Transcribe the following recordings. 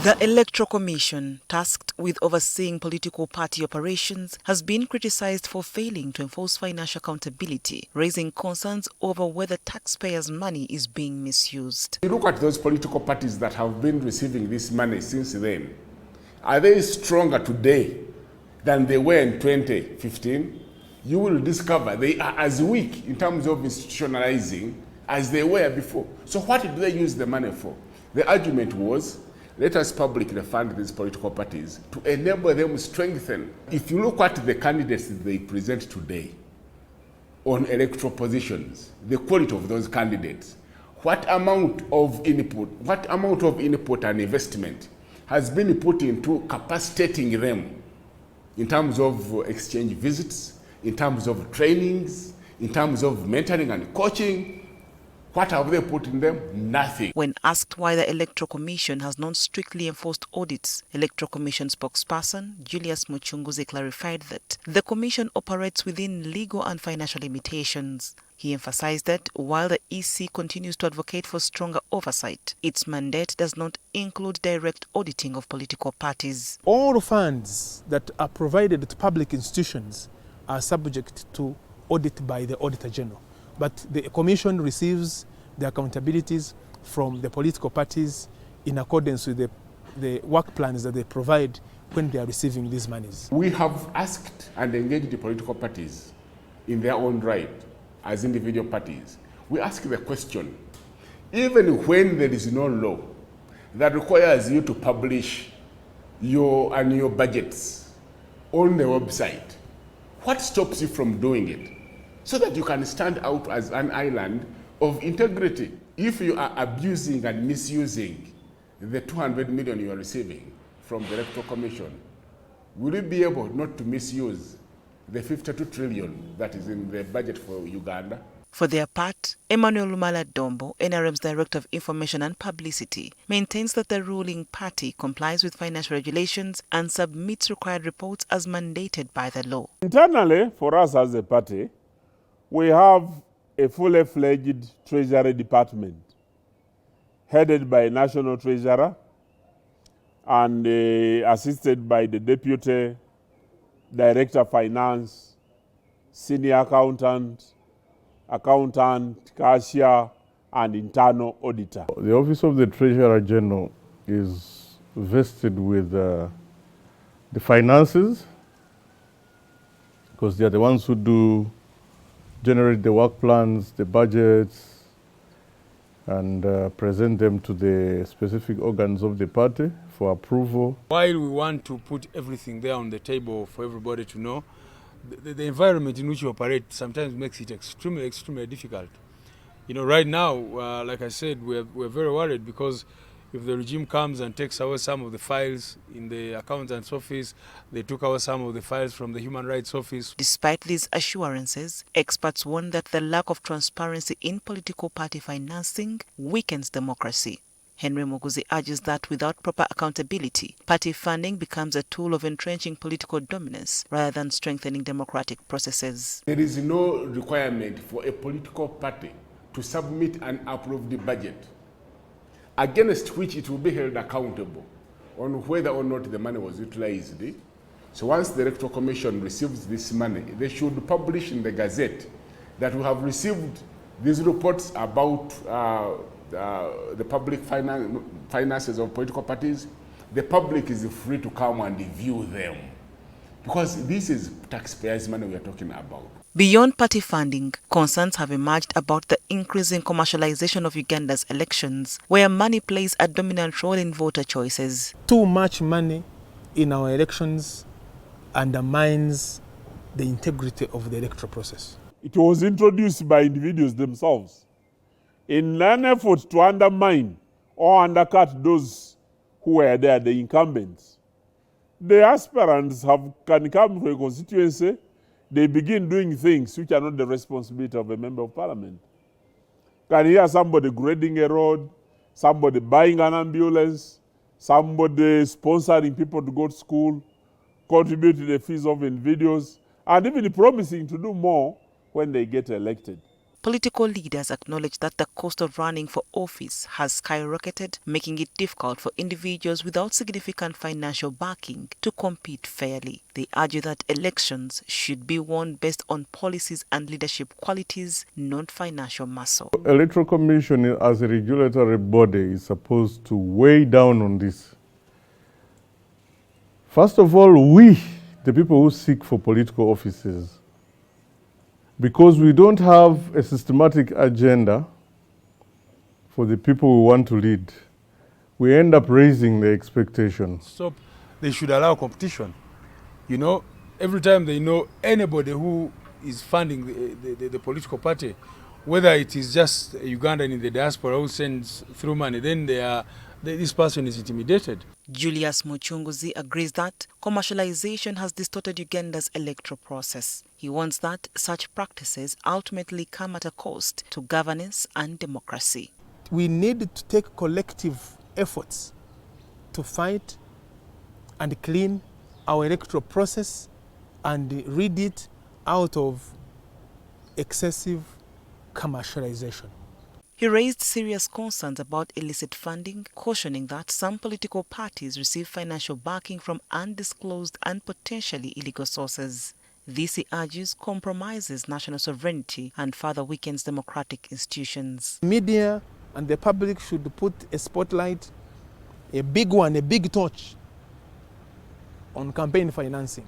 The Electoral Commission, tasked with overseeing political party operations, has been criticized for failing to enforce financial accountability, raising concerns over whether taxpayers' money is being misused. You look at those political parties that have been receiving this money since then. Are they stronger today than they were in 2015? You will discover they are as weak in terms of institutionalizing as they were before. So what did they use the money for? The argument was, let us publicly fund these political parties to enable them to strengthen. If you look at the candidates they present today on electoral positions, the quality of those candidates, what amount of input and investment has been put into capacitating them in terms of exchange visits, in terms of trainings, in terms of mentoring and coaching. What have they put in them? Nothing. When asked why the Electoral Commission has not strictly enforced audits, Electoral Commission spokesperson Julius Muchunguzi clarified that the Commission operates within legal and financial limitations. He emphasized that while the EC continues to advocate for stronger oversight, its mandate does not include direct auditing of political parties. All funds that are provided to public institutions are subject to audit by the Auditor General. But the Commission receives the accountabilities from the political parties in accordance with the work plans that they provide when they are receiving these monies. We have asked and engaged the political parties in their own right as individual parties. We ask the question, even when there is no law that requires you to publish your annual budgets on the website, what stops you from doing it? So that you can stand out as an island of integrity. If you are abusing and misusing the 200 million you are receiving from the Electoral Commission, will you be able not to misuse the 52 trillion that is in the budget for Uganda? For their part, Emmanuel Lumala Dombo, NRM's Director of Information and Publicity, maintains that the ruling party complies with financial regulations and submits required reports as mandated by the law. Internally, for us as a party, we have a fully fledged Treasury Department headed by a National Treasurer and assisted by the Deputy Director of Finance, Senior Accountant, Cashier, and Internal Auditor. The Office of the Treasurer General is vested with the finances, because they are the ones who generate the work plans, the budgets, and present them to the specific organs of the party for approval. While we want to put everything there on the table for everybody to know, the environment in which we operate sometimes makes it extremely difficult. You know, right now, like I said, we're very worried because if the regime comes and takes away some of the files in the accountant's office, they took away some of the files from the human rights office. Despite these assurances, experts warn that the lack of transparency in political party financing weakens democracy. Henry Muguzi argues that without proper accountability, party funding becomes a tool of entrenching political dominance rather than strengthening democratic processes. There is no requirement for a political party to submit an approved budget against which it will be held accountable on whether or not the money was utilized. So once the Electoral Commission receives this money, they should publish in the Gazette that we have received these reports about the public finances of political parties. The public is free to come and view them, because this is taxpayers' money we are talking about. Beyond party funding, concerns have emerged about the increasing commercialization of Uganda's elections, where money plays a dominant role in voter choices. Too much money in our elections undermines the integrity of the electoral process. It was introduced by individuals themselves in an effort to undermine or undercut those who were there, the incumbents. The aspirants can come to a constituency, they begin doing things which are not the responsibility of a member of parliament. Can hear somebody grading a road, somebody buying an ambulance, somebody sponsoring people to go to school, contribute to the fees of individuals, and even promising to do more when they get elected. Political leaders acknowledge that the cost of running for office has skyrocketed, making it difficult for individuals without significant financial backing to compete fairly. They argue that elections should be won based on policies and leadership qualities, not financial muscle. Electoral Commission as a regulatory body is supposed to weigh down on this. First of all, we, the people who seek for political offices, because we don't have a systematic agenda for the people we want to lead, we end up raising the expectations. Stop. They should allow competition. You know, every time they know anybody who is funding the political party, whether it is just a Ugandan in the diaspora who sends through money, then this person is intimidated. Julius Muchunguzi agrees that commercialization has distorted Uganda's electoral process. He warns that such practices ultimately come at a cost to governance and democracy. We need to take collective efforts to fight and clean our electoral process and rid it out of excessive commercialization. He raised serious concerns about illicit funding, cautioning that some political parties receive financial backing from undisclosed and potentially illegal sources. This, he argues, compromises national sovereignty and further weakens democratic institutions. Media and the public should put a spotlight, a big one, a big torch on campaign financing,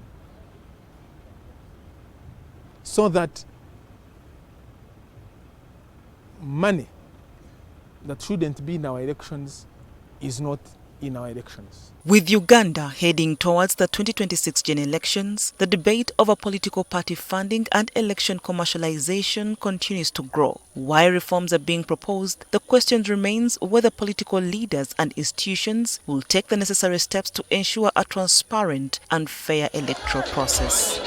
so that money that shouldn't be in our elections is not in our elections. With Uganda heading towards the 2026 general elections, the debate over political party funding and election commercialization continues to grow. While reforms are being proposed, the question remains whether political leaders and institutions will take the necessary steps to ensure a transparent and fair electoral process.